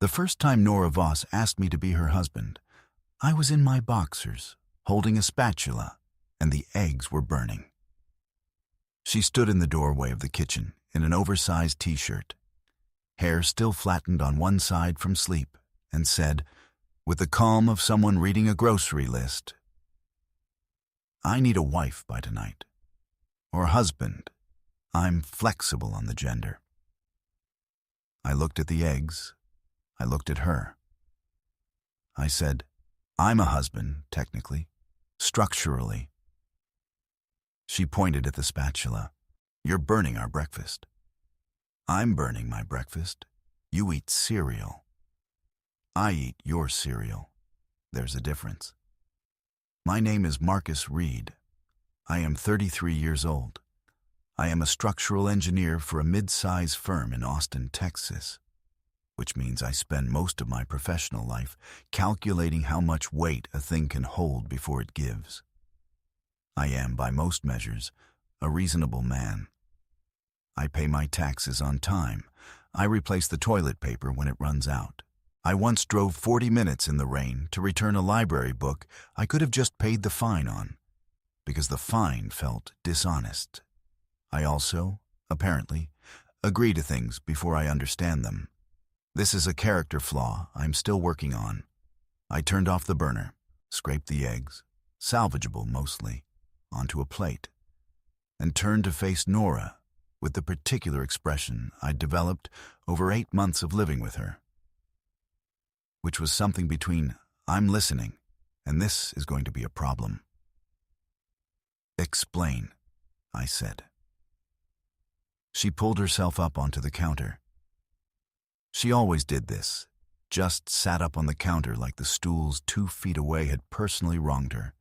The first time Nora Voss asked me to be her husband, I was in my boxers, holding a spatula, and the eggs were burning. She stood in the doorway of the kitchen in an oversized t-shirt, hair still flattened on one side from sleep, and said, with the calm of someone reading a grocery list, I need a wife by tonight. Or husband. I'm flexible on the gender. I looked at the eggs. I looked at her. I said, I'm a husband, technically, structurally. She pointed at the spatula. You're burning our breakfast. I'm burning my breakfast. You eat cereal. I eat your cereal. There's a difference. My name is Marcus Reed. I am 33 years old. I am a structural engineer for a mid-size firm in Austin, Texas, which means I spend most of my professional life calculating how much weight a thing can hold before it gives. I am, by most measures, a reasonable man. I pay my taxes on time. I replace the toilet paper when it runs out. I once drove 40 minutes in the rain to return a library book I could have just paid the fine on, because the fine felt dishonest. I also, apparently, agree to things before I understand them. This is a character flaw I'm still working on. I turned off the burner, scraped the eggs, salvageable mostly, onto a plate, and turned to face Nora with the particular expression I'd developed over 8 months of living with her, which was something between I'm listening and this is going to be a problem. Explain, I said. She pulled herself up onto the counter. She always did this, just sat up on the counter like the stools 2 feet away had personally wronged her,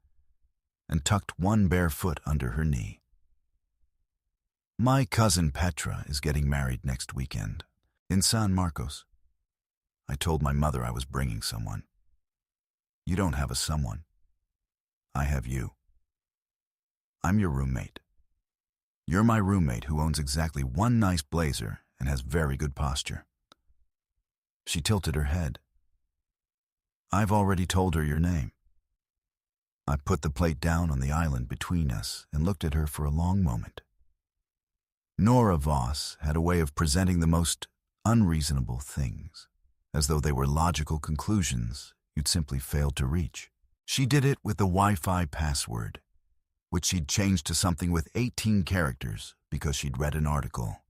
and tucked one bare foot under her knee. My cousin Petra is getting married next weekend, in San Marcos. I told my mother I was bringing someone. You don't have a someone. I have you. I'm your roommate. You're my roommate who owns exactly one nice blazer and has very good posture. She tilted her head. I've already told her your name. I put the plate down on the island between us and looked at her for a long moment. Nora Voss had a way of presenting the most unreasonable things, as though they were logical conclusions you'd simply failed to reach. She did it with the Wi-Fi password, which she'd changed to something with 18 characters because she'd read an article.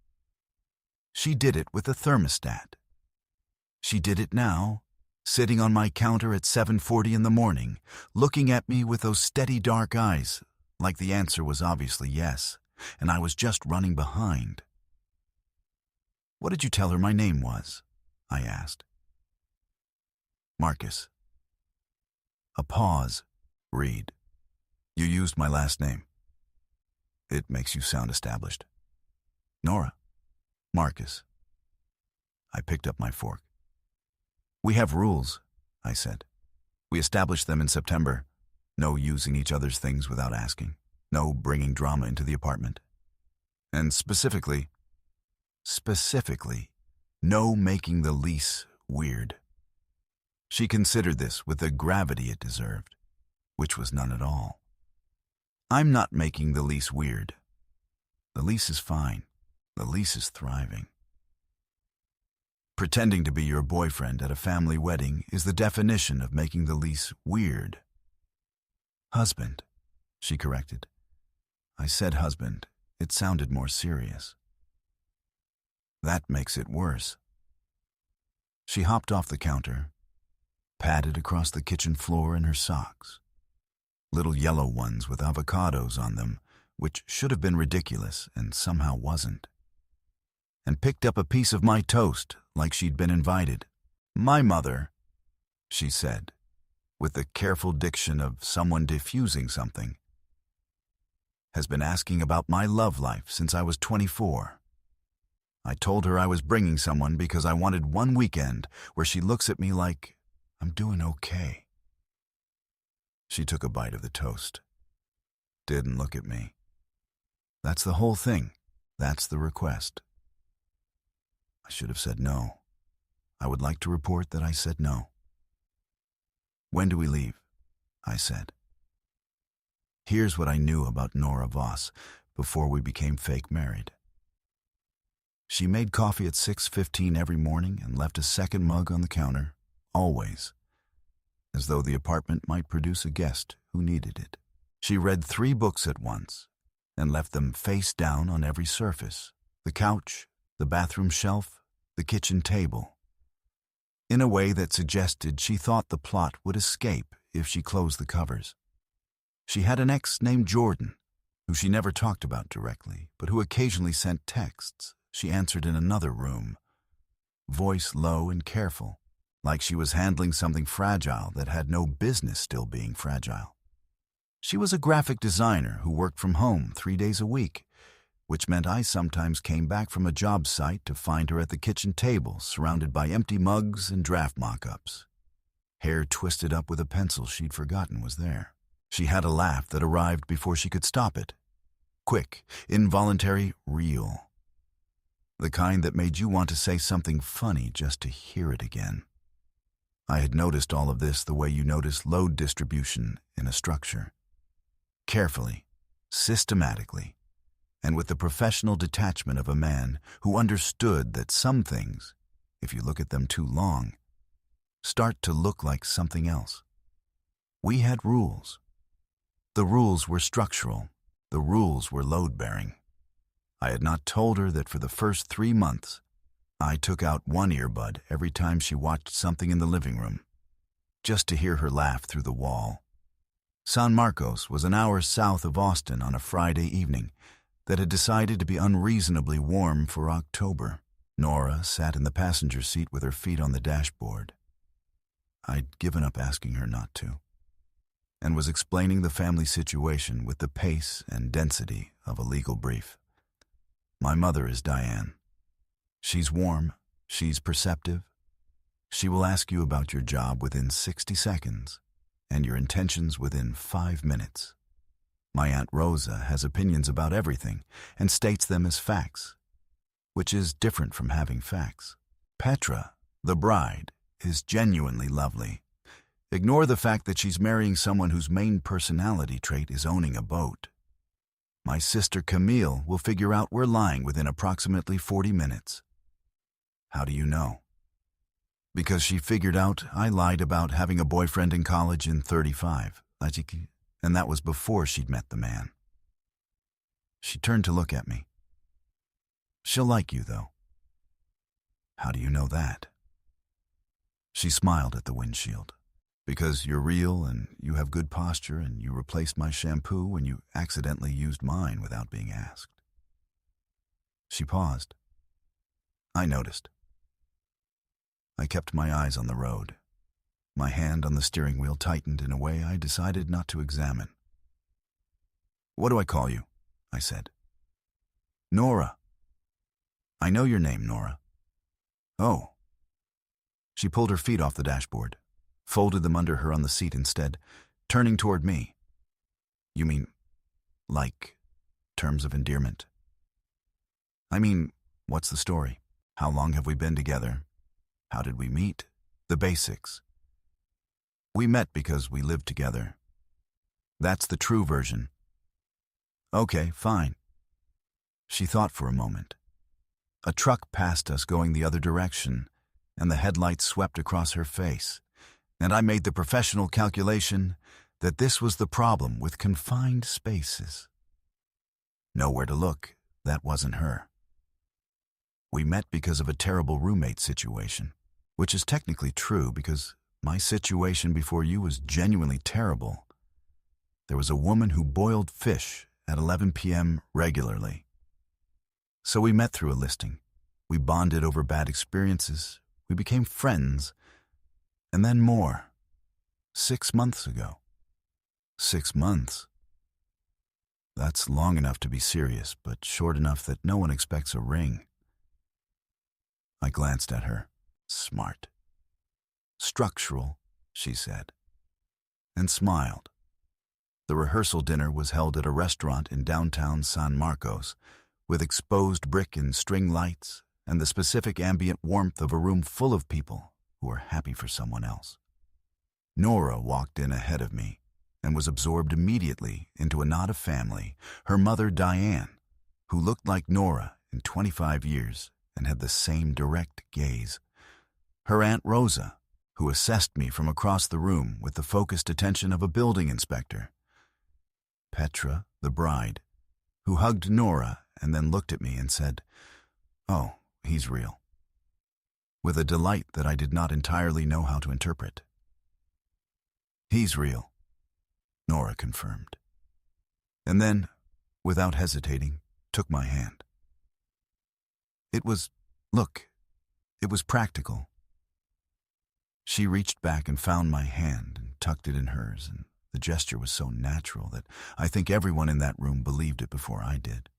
She did it with a thermostat. She did it now, sitting on my counter at 7:40 in the morning, looking at me with those steady dark eyes, like the answer was obviously yes, and I was just running behind. What did you tell her my name was? I asked. Marcus. A pause. Reed. You used my last name. It makes you sound established. Nora. Marcus. I picked up my fork. We have rules, I said. We established them in September. No using each other's things without asking. No bringing drama into the apartment. And specifically, no making the lease weird. She considered this with the gravity it deserved, which was none at all. I'm not making the lease weird. The lease is fine. The lease is thriving. Pretending to be your boyfriend at a family wedding is the definition of making the lease weird. Husband, she corrected. I said husband. It sounded more serious. That makes it worse. She hopped off the counter, padded across the kitchen floor in her socks. Little yellow ones with avocados on them, which should have been ridiculous and somehow wasn't. And picked up a piece of my toast like she'd been invited. My mother, she said, with the careful diction of someone diffusing something, has been asking about my love life since I was 24. I told her I was bringing someone because I wanted one weekend where she looks at me like I'm doing okay. She took a bite of the toast. Didn't look at me. That's the whole thing. That's the request. I should have said no. I would like to report that I said no. When do we leave? I said. Here's what I knew about Nora Voss before we became fake married. She made coffee at 6:15 every morning and left a second mug on the counter, always, as though the apartment might produce a guest who needed it. She read 3 books at once and left them face down on every surface: the couch, the bathroom shelf, the kitchen table, in a way that suggested she thought the plot would escape if she closed the covers. She had an ex named Jordan, who she never talked about directly, but who occasionally sent texts she answered in another room, voice low and careful, like she was handling something fragile that had no business still being fragile. She was a graphic designer who worked from home 3 days a week, which meant I sometimes came back from a job site to find her at the kitchen table, surrounded by empty mugs and draft mock-ups. Hair twisted up with a pencil she'd forgotten was there. She had a laugh that arrived before she could stop it. Quick, involuntary, real. The kind that made you want to say something funny just to hear it again. I had noticed all of this the way you notice load distribution in a structure. Carefully, systematically, and with the professional detachment of a man who understood that some things, if you look at them too long, start to look like something else. We had rules. The rules were structural. The rules were load-bearing. I had not told her that for the first 3 months, I took out one earbud every time she watched something in the living room, just to hear her laugh through the wall. San Marcos was an hour south of Austin on a Friday evening that had decided to be unreasonably warm for October. Nora sat in the passenger seat with her feet on the dashboard. I'd given up asking her not to, and was explaining the family situation with the pace and density of a legal brief. My mother is Diane. She's warm, she's perceptive. She will ask you about your job within 60 seconds, and your intentions within 5 minutes. My Aunt Rosa has opinions about everything and states them as facts, which is different from having facts. Petra, the bride, is genuinely lovely. Ignore the fact that she's marrying someone whose main personality trait is owning a boat. My sister Camille will figure out we're lying within approximately 40 minutes. How do you know? Because she figured out I lied about having a boyfriend in college in 35, and that was before she'd met the man. She turned to look at me. She'll like you, though. How do you know that? She smiled at the windshield. Because you're real and you have good posture and you replaced my shampoo when you accidentally used mine without being asked. She paused. I noticed. I kept my eyes on the road. My hand on the steering wheel tightened in a way I decided not to examine. What do I call you? I said. Nora. I know your name, Nora. Oh. She pulled her feet off the dashboard, folded them under her on the seat instead, turning toward me. You mean, like, terms of endearment? I mean, what's the story? How long have we been together? How did we meet? The basics. We met because we lived together. That's the true version. Okay, fine. She thought for a moment. A truck passed us going the other direction, and the headlights swept across her face, and I made the professional calculation that this was the problem with confined spaces. Nowhere to look, that wasn't her. We met because of a terrible roommate situation, which is technically true because my situation before you was genuinely terrible. There was a woman who boiled fish at 11 p.m. regularly. So we met through a listing. We bonded over bad experiences. We became friends. And then more. 6 months ago. 6 months. That's long enough to be serious, but short enough that no one expects a ring. I glanced at her. Smart. Structural, she said, and smiled. The rehearsal dinner was held at a restaurant in downtown San Marcos, with exposed brick and string lights, and the specific ambient warmth of a room full of people who are happy for someone else. Nora walked in ahead of me and was absorbed immediately into a knot of family, her mother Diane, who looked like Nora in 25 years and had the same direct gaze, her Aunt Rosa, who assessed me from across the room with the focused attention of a building inspector, Petra, the bride, who hugged Nora and then looked at me and said, "Oh, he's real," with a delight that I did not entirely know how to interpret. "He's real," Nora confirmed, and then, without hesitating, took my hand. It was practical. She reached back and found my hand and tucked it in hers, and the gesture was so natural that I think everyone in that room believed it before I did.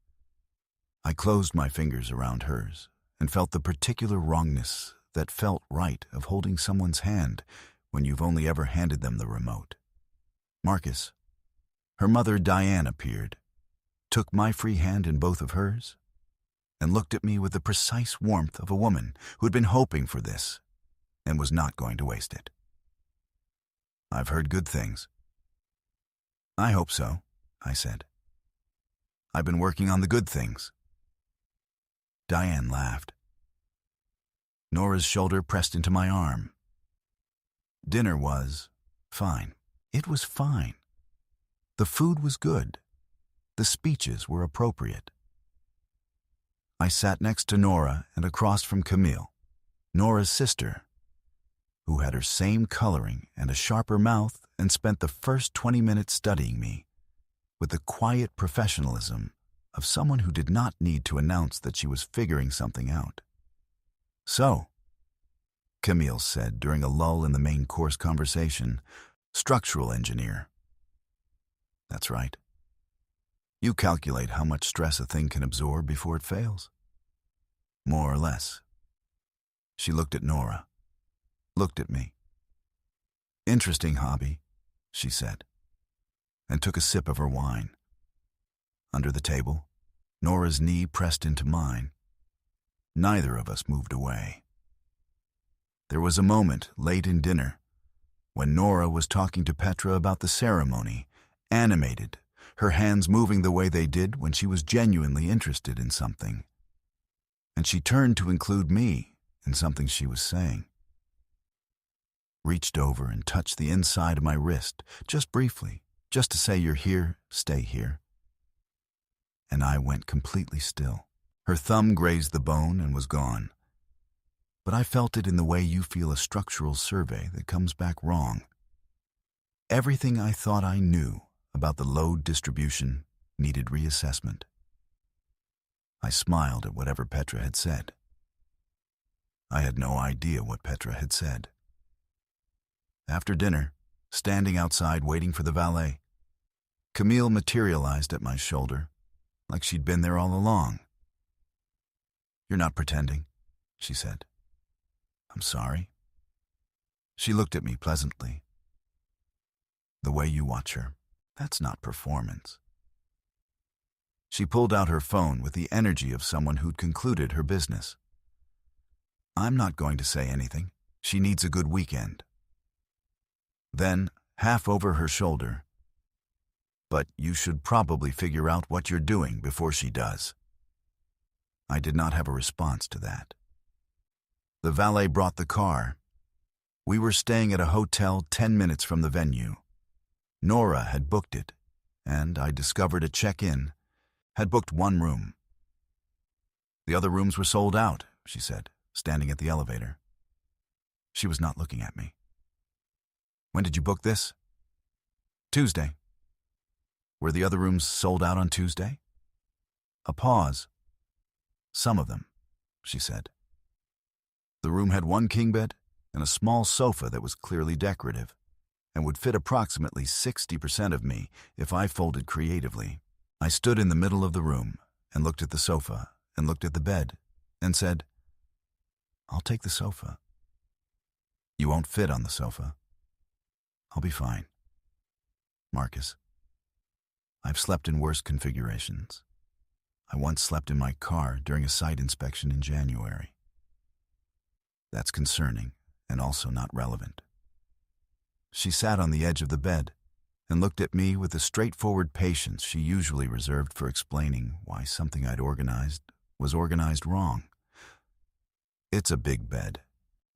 I closed my fingers around hers and felt the particular wrongness that felt right of holding someone's hand when you've only ever handed them the remote. Marcus, her mother Diane, appeared, took my free hand in both of hers, and looked at me with the precise warmth of a woman who had been hoping for this and was not going to waste it. "I've heard good things." "I hope so," I said. "I've been working on the good things." Diane laughed. Nora's shoulder pressed into my arm. Dinner was fine. It was fine. The food was good. The speeches were appropriate. I sat next to Nora and across from Camille, Nora's sister, who had her same coloring and a sharper mouth and spent the first 20 minutes studying me with the quiet professionalism of someone who did not need to announce that she was figuring something out. "So," Camille said during a lull in the main course conversation, "structural engineer." "That's right. You calculate how much stress a thing can absorb before it fails." "More or less." She looked at Nora, looked at me. "Interesting hobby," she said, and took a sip of her wine. Under the table, Nora's knee pressed into mine. Neither of us moved away. There was a moment late in dinner when Nora was talking to Petra about the ceremony, animated, her hands moving the way they did when she was genuinely interested in something. And she turned to include me in something she was saying. Reached over and touched the inside of my wrist, just briefly, just to say, "You're here, stay here." And I went completely still. Her thumb grazed the bone and was gone. But I felt it in the way you feel a structural survey that comes back wrong. Everything I thought I knew about the load distribution needed reassessment. I smiled at whatever Petra had said. I had no idea what Petra had said. After dinner, standing outside waiting for the valet, Camille materialized at my shoulder like she'd been there all along. "You're not pretending," she said. "I'm sorry." She looked at me pleasantly. "The way you watch her, that's not performance." She pulled out her phone with the energy of someone who'd concluded her business. "I'm not going to say anything. She needs a good weekend." Then, half over her shoulder, "But you should probably figure out what you're doing before she does." I did not have a response to that. The valet brought the car. We were staying at a hotel 10 minutes from the venue. Nora had booked it, and I discovered at check-in, had booked one room. "The other rooms were sold out," she said, standing at the elevator. She was not looking at me. "When did you book this?" "Tuesday." "Were the other rooms sold out on Tuesday?" A pause. "Some of them," she said. The room had one king bed and a small sofa that was clearly decorative and would fit approximately 60% of me if I folded creatively. I stood in the middle of the room and looked at the sofa and looked at the bed and said, "I'll take the sofa." "You won't fit on the sofa." "I'll be fine." "Marcus, I've slept in worse configurations. I once slept in my car during a site inspection in January. That's concerning and also not relevant. She sat on the edge of the bed and looked at me with the straightforward patience she usually reserved for explaining why something I'd organized was organized wrong. It's a big bed.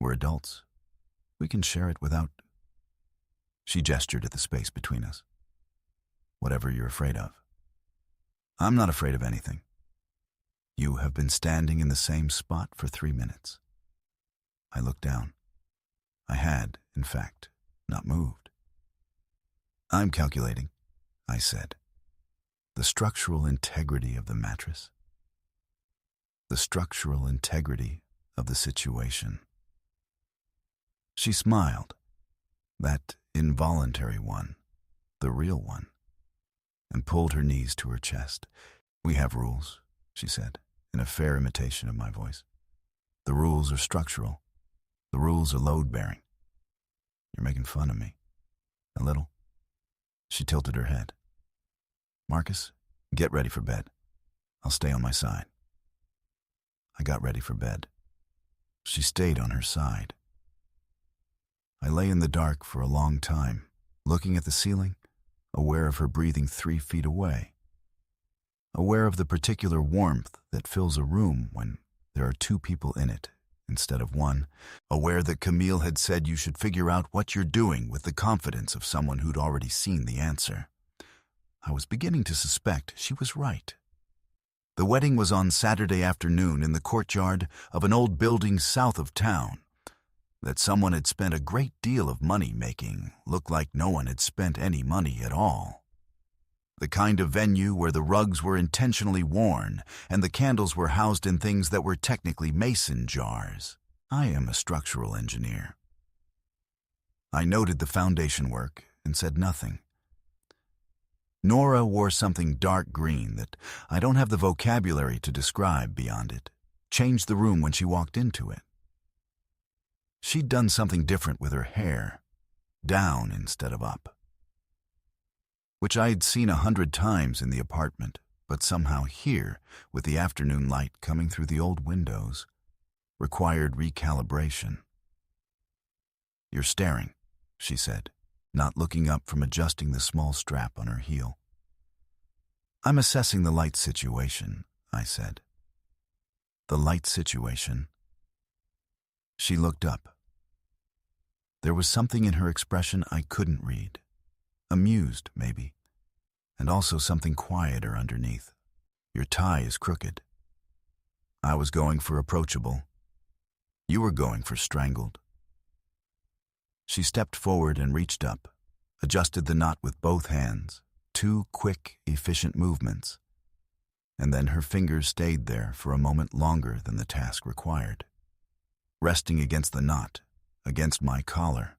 We're adults. We can share it without... She gestured at the space between us. Whatever you're afraid of. I'm not afraid of anything. You have been standing in the same spot for 3 minutes. I looked down. I had, in fact, not moved. I'm calculating, I said. The structural integrity of the mattress. The structural integrity of the situation. She smiled. That involuntary one, the real one, and pulled her knees to her chest. We have rules, she said, in a fair imitation of my voice. The rules are structural. The rules are load-bearing. You're making fun of me. A little. She tilted her head. Marcus, get ready for bed. I'll stay on my side. I got ready for bed. She stayed on her side. I lay in the dark for a long time, looking at the ceiling, aware of her breathing 3 feet away. Aware of the particular warmth that fills a room when there are 2 people in it instead of 1. Aware that Camille had said you should figure out what you're doing with the confidence of someone who'd already seen the answer. I was beginning to suspect she was right. The wedding was on Saturday afternoon in the courtyard of an old building south of town. That someone had spent a great deal of money making looked like no one had spent any money at all. The kind of venue where the rugs were intentionally worn and the candles were housed in things that were technically mason jars. I am a structural engineer. I noted the foundation work and said nothing. Nora wore something dark green that I don't have the vocabulary to describe beyond it. Changed the room when she walked into it. She'd done something different with her hair, down instead of up, which I'd seen 100 times in the apartment, but somehow here, with the afternoon light coming through the old windows, required recalibration. You're staring, she said, not looking up from adjusting the small strap on her heel. I'm assessing the light situation, I said. The light situation. She looked up. There was something in her expression I couldn't read. Amused, maybe, and also something quieter underneath. Your tie is crooked. I was going for approachable. You were going for strangled. She stepped forward and reached up, adjusted the knot with both hands, 2 quick, efficient movements, and then her fingers stayed there for a moment longer than the task required, resting against the knot, against my collar.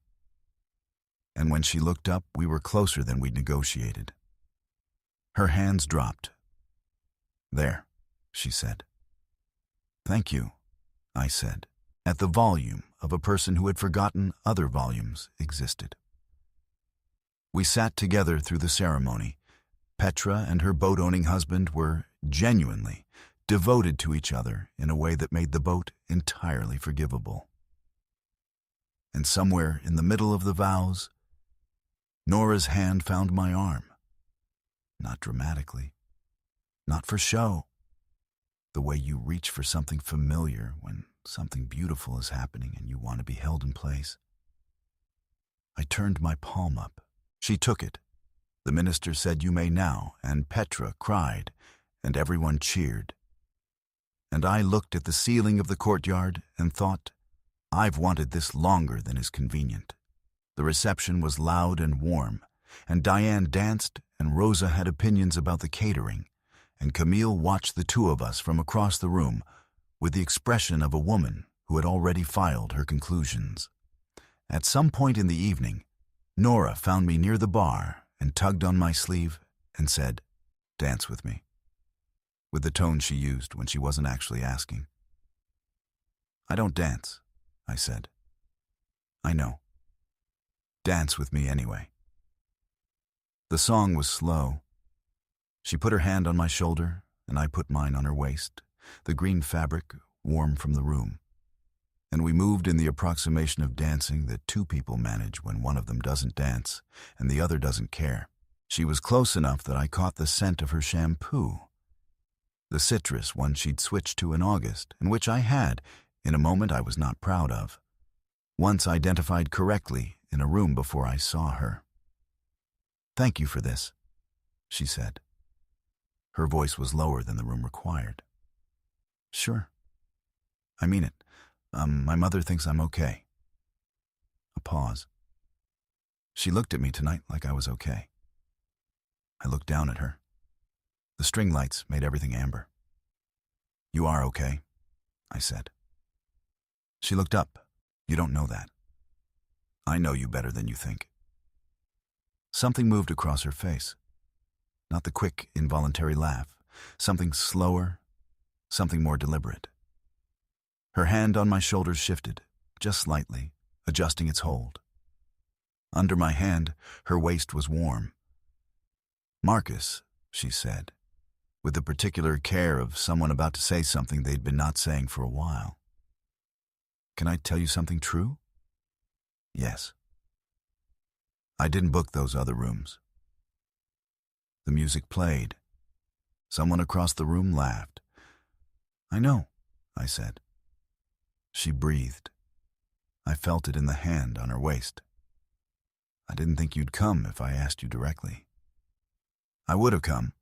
And when she looked up, we were closer than we'd negotiated. Her hands dropped. There, she said. Thank you, I said, at the volume of a person who had forgotten other volumes existed. We sat together through the ceremony. Petra and her boat-owning husband were genuinely devoted to each other in a way that made the boat entirely forgivable. And somewhere in the middle of the vows, Nora's hand found my arm. Not dramatically, not for show, the way you reach for something familiar when something beautiful is happening and you want to be held in place. I turned my palm up. She took it. The minister said, "You may now," and Petra cried, and everyone cheered. And I looked at the ceiling of the courtyard and thought, I've wanted this longer than is convenient. The reception was loud and warm, and Diane danced, and Rosa had opinions about the catering, and Camille watched the 2 of us from across the room with the expression of a woman who had already filed her conclusions. At some point in the evening, Nora found me near the bar and tugged on my sleeve and said, "Dance with me," with the tone she used when she wasn't actually asking. "I don't dance," I said. "I know. Dance with me anyway." The song was slow. She put her hand on my shoulder and I put mine on her waist, the green fabric warm from the room. And we moved in the approximation of dancing that two people manage when one of them doesn't dance and the other doesn't care. She was close enough that I caught the scent of her shampoo, the citrus one she'd switched to in August, and which I had, in a moment I was not proud of, once identified correctly in a room before I saw her. "Thank you for this," she said. Her voice was lower than the room required. "Sure. I mean it. My mother thinks I'm okay." A pause. She looked at me tonight like I was okay. I looked down at her. The string lights made everything amber. "You are okay," I said. She looked up. "You don't know that. I know you better than you think." Something moved across her face. Not the quick, involuntary laugh. Something slower, something more deliberate. Her hand on my shoulder shifted, just slightly, adjusting its hold. Under my hand, her waist was warm. "Marcus," she said, with the particular care of someone about to say something they'd been not saying for a while. "Can I tell you something true?" "Yes." I didn't book those other rooms. The music played. Someone across the room laughed. "I know," I said. She breathed. I felt it in the hand on her waist. "I didn't think you'd come if I asked you directly." "I would have come."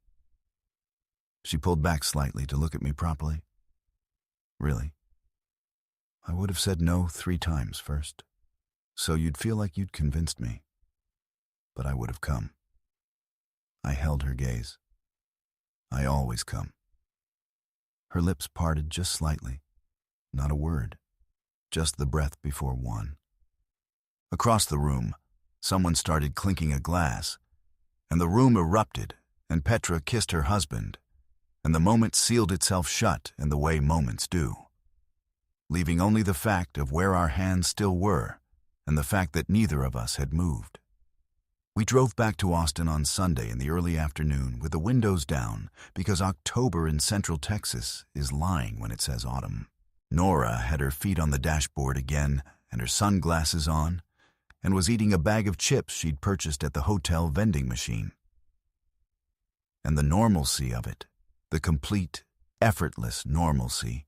She pulled back slightly to look at me properly. "Really? I would have said no 3 times first, so you'd feel like you'd convinced me. But I would have come." I held her gaze. "I always come." Her lips parted just slightly. Not a word. Just the breath before one. Across the room, someone started clinking a glass, and the room erupted, and Petra kissed her husband, and the moment sealed itself shut in the way moments do, leaving only the fact of where our hands still were and the fact that neither of us had moved. We drove back to Austin on Sunday in the early afternoon with the windows down because October in Central Texas is lying when it says autumn. Nora had her feet on the dashboard again and her sunglasses on and was eating a bag of chips she'd purchased at the hotel vending machine. And the normalcy of it, the complete, effortless normalcy,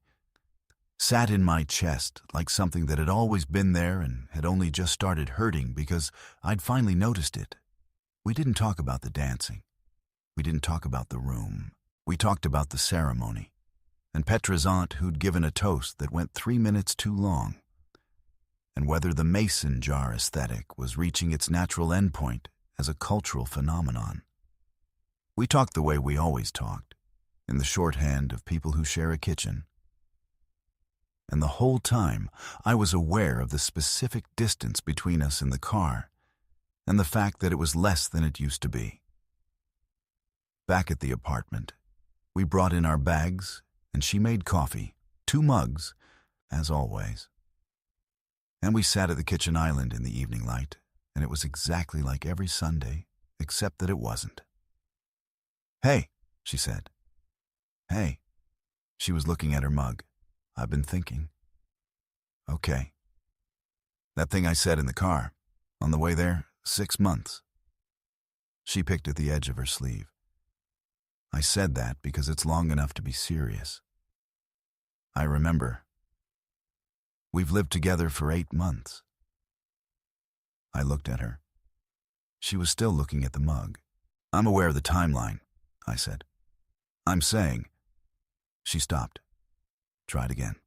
sat in my chest like something that had always been there and had only just started hurting because I'd finally noticed it. We didn't talk about the dancing. We didn't talk about the room. We talked about the ceremony, and Petra's aunt who'd given a toast that went 3 minutes too long, and whether the mason jar aesthetic was reaching its natural endpoint as a cultural phenomenon. We talked the way we always talked, in the shorthand of people who share a kitchen. And the whole time, I was aware of the specific distance between us in the car, and the fact that it was less than it used to be. Back at the apartment, we brought in our bags, and she made coffee, 2 mugs, as always. And we sat at the kitchen island in the evening light, and it was exactly like every Sunday, except that it wasn't. "Hey," she said. "Hey." She was looking at her mug. "I've been thinking." "Okay." "That thing I said in the car, on the way there, 6 months. She picked at the edge of her sleeve. "I said that because it's long enough to be serious. I remember. We've lived together for 8 months. I looked at her. She was still looking at the mug. "I'm aware of the timeline," I said. "I'm saying." She stopped. Tried again.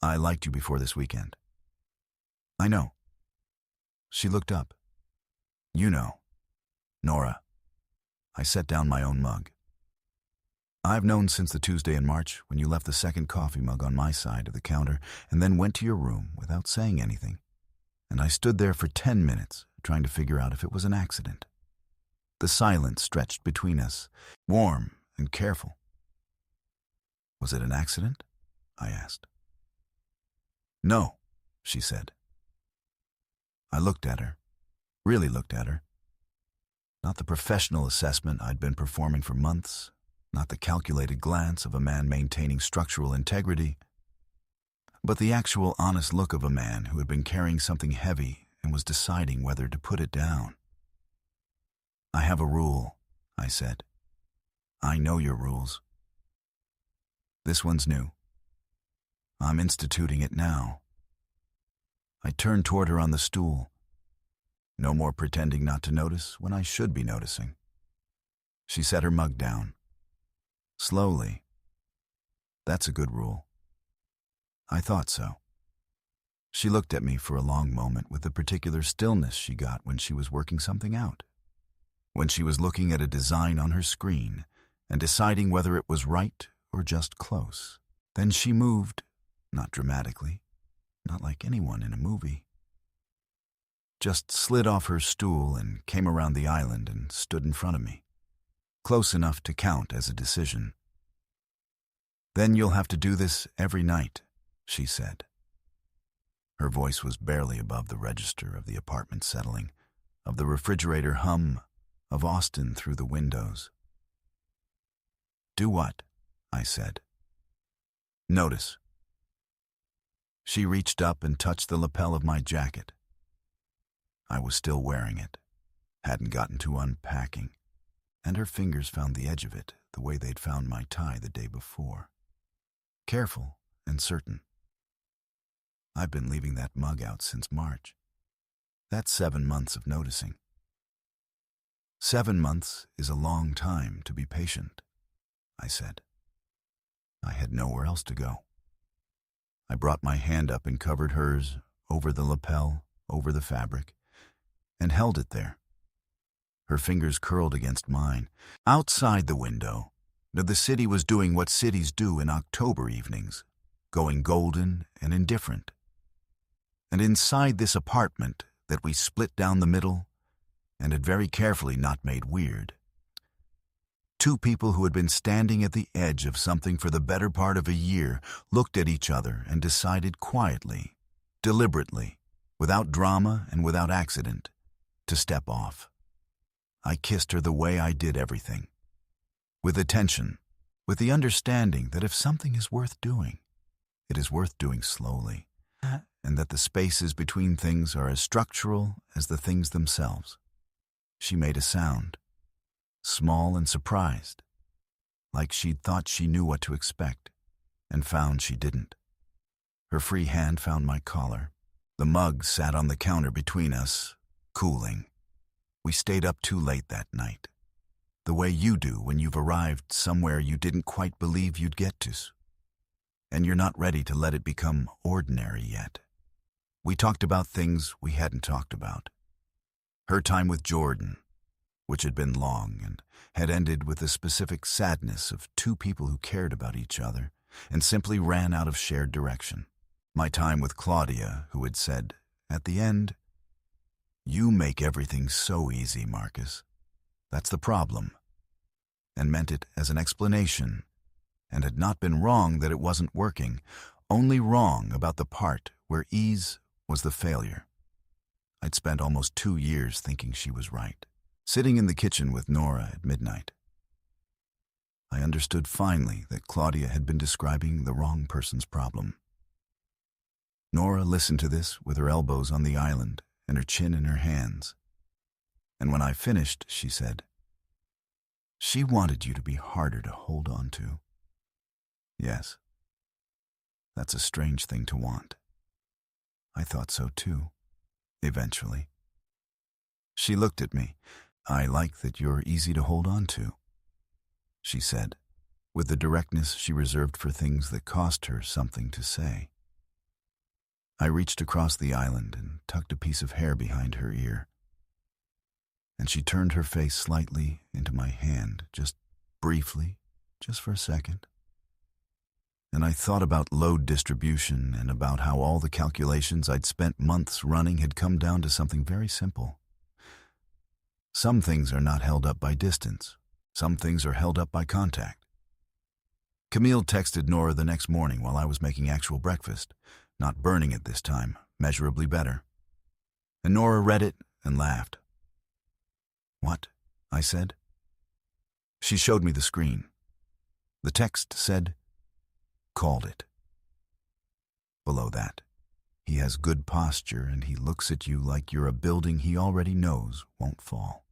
"I liked you before this weekend." "I know." She looked up. "You know. Nora." I set down my own mug. "I've known since the Tuesday in March when you left the second coffee mug on my side of the counter and then went to your room without saying anything. And I stood there for 10 minutes trying to figure out if it was an accident. The silence stretched between us, warm and careful. Was it an accident? I asked. No, she said. I looked at her, really looked at her. Not the professional assessment I'd been performing for months, not the calculated glance of a man maintaining structural integrity, but the actual honest look of a man who had been carrying something heavy and was deciding whether to put it down. "I have a rule," I said. "I know your rules. This one's new. I'm instituting it now." I turned toward her on the stool. No more pretending not to notice when I should be noticing. She set her mug down. Slowly. "That's a good rule." I thought so. She looked at me for a long moment with the particular stillness she got when she was working something out, when she was looking at a design on her screen and deciding whether it was right or just close. Then she moved, not dramatically, not like anyone in a movie. Just slid off her stool and came around the island and stood in front of me, close enough to count as a decision. "Then you'll have to do this every night," she said. Her voice was barely above the register of the apartment settling, of the refrigerator hum, of Austin through the windows. "Do what?" I said. "Notice." She reached up and touched the lapel of my jacket. I was still wearing it, hadn't gotten to unpacking, and her fingers found the edge of it the way they'd found my tie the day before. Careful and certain. I've been leaving that mug out since March. That's 7 months of noticing. 7 months is a long time to be patient, I said. I had nowhere else to go. I brought my hand up and covered hers, over the lapel, over the fabric, and held it there. Her fingers curled against mine. Outside the window, the city was doing what cities do in October evenings, going golden and indifferent. And inside this apartment that we split down the middle and had very carefully not made weird, 2 people who had been standing at the edge of something for the better part of a year looked at each other and decided quietly, deliberately, without drama and without accident, to step off. I kissed her the way I did everything, with attention, with the understanding that if something is worth doing, it is worth doing slowly, and that the spaces between things are as structural as the things themselves. She made a sound, small and surprised, like she'd thought she knew what to expect, and found she didn't. Her free hand found my collar. The mug sat on the counter between us, cooling. We stayed up too late that night, the way you do when you've arrived somewhere you didn't quite believe you'd get to, and you're not ready to let it become ordinary yet. We talked about things we hadn't talked about. Her time with Jordan, which had been long and had ended with the specific sadness of 2 people who cared about each other and simply ran out of shared direction. My time with Claudia, who had said, at the end, "You make everything so easy, Marcus. That's the problem," and meant it as an explanation, and had not been wrong that it wasn't working, only wrong about the part where ease was the failure. I'd spent almost 2 years thinking she was right, sitting in the kitchen with Nora at midnight. I understood finally that Claudia had been describing the wrong person's problem. Nora listened to this with her elbows on the island and her chin in her hands. And when I finished, she said, "She wanted you to be harder to hold on to." Yes, that's a strange thing to want. I thought so too, eventually. She looked at me. "I like that you're easy to hold on to," she said, with the directness she reserved for things that cost her something to say. I reached across the island and tucked a piece of hair behind her ear, and she turned her face slightly into my hand, just briefly, just for a second. And I thought about load distribution and about how all the calculations I'd spent months running had come down to something very simple. Some things are not held up by distance. Some things are held up by contact. Camille texted Nora the next morning while I was making actual breakfast, not burning it this time, measurably better. And Nora read it and laughed. "What?" I said. She showed me the screen. The text said, "Called it." Below that, "He has good posture and he looks at you like you're a building he already knows won't fall."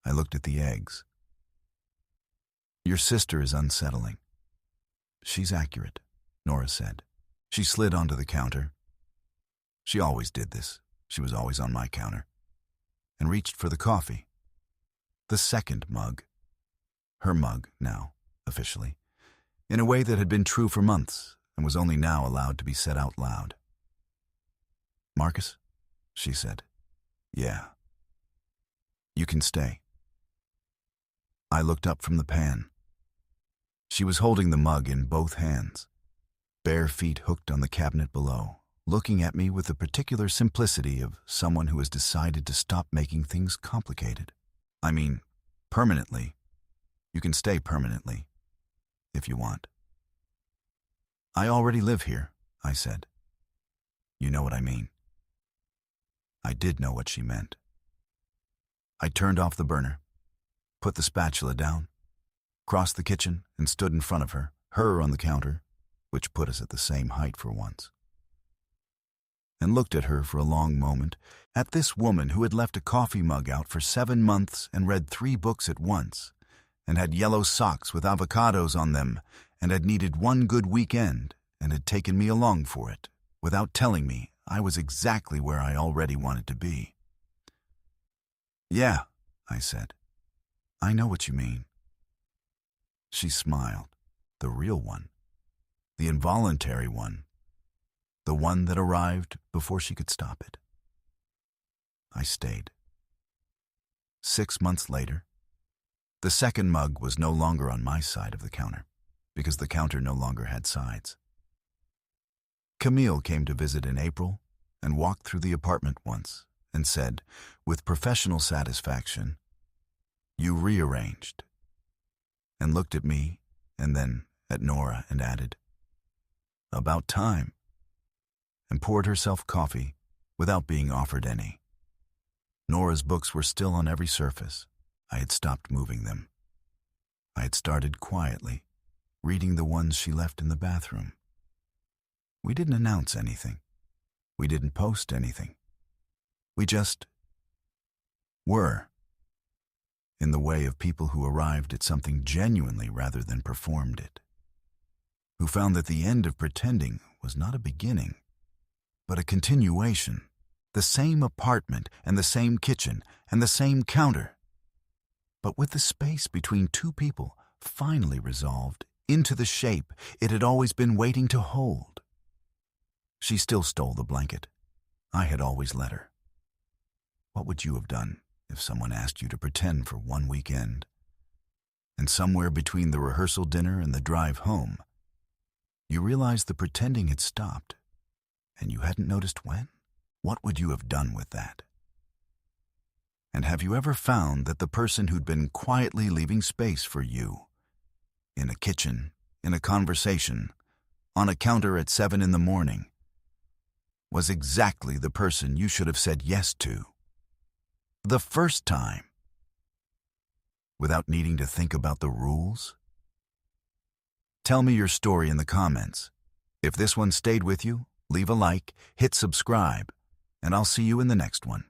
I looked at the eggs. "Your sister is unsettling." "She's accurate," Nora said. She slid onto the counter. She always did this. She was always on my counter. And reached for the coffee. The second mug. Her mug, now, officially. In a way that had been true for months and was only now allowed to be said out loud. "Marcus?" she said. "Yeah." "You can stay." I looked up from the pan. She was holding the mug in both hands, bare feet hooked on the cabinet below, looking at me with the particular simplicity of someone who has decided to stop making things complicated. I mean, permanently. You can stay permanently, if you want. "I already live here," I said. "You know what I mean." I did know what she meant. I turned off the burner, put the spatula down, crossed the kitchen, and stood in front of her on the counter, which put us at the same height for once, and looked at her for a long moment, at this woman who had left a coffee mug out for 7 months and read 3 books at once, and had yellow socks with avocados on them, and had needed one good weekend, and had taken me along for it, without telling me I was exactly where I already wanted to be. "Yeah," I said. "I know what you mean." She smiled, the real one, the involuntary one, the one that arrived before she could stop it. I stayed. 6 months later, the second mug was no longer on my side of the counter, because the counter no longer had sides. Camille came to visit in April and walked through the apartment once and said, with professional satisfaction, "You rearranged," and looked at me and then at Nora and added, "About time," and poured herself coffee without being offered any. Nora's books were still on every surface. I had stopped moving them. I had started quietly, reading the ones she left in the bathroom. We didn't announce anything. We didn't post anything. We just were, in the way of people who arrived at something genuinely rather than performed it, who found that the end of pretending was not a beginning, but a continuation, the same apartment and the same kitchen and the same counter, but with the space between two people finally resolved into the shape it had always been waiting to hold. She still stole the blanket. I had always let her. What would you have done if someone asked you to pretend for one weekend? And somewhere between the rehearsal dinner and the drive home, you realized the pretending had stopped, and you hadn't noticed when? What would you have done with that? And have you ever found that the person who'd been quietly leaving space for you, in a kitchen, in a conversation, on a counter at 7 in the morning, was exactly the person you should have said yes to the first time, without needing to think about the rules? Tell me your story in the comments. If this one stayed with you, leave a like, hit subscribe, and I'll see you in the next one.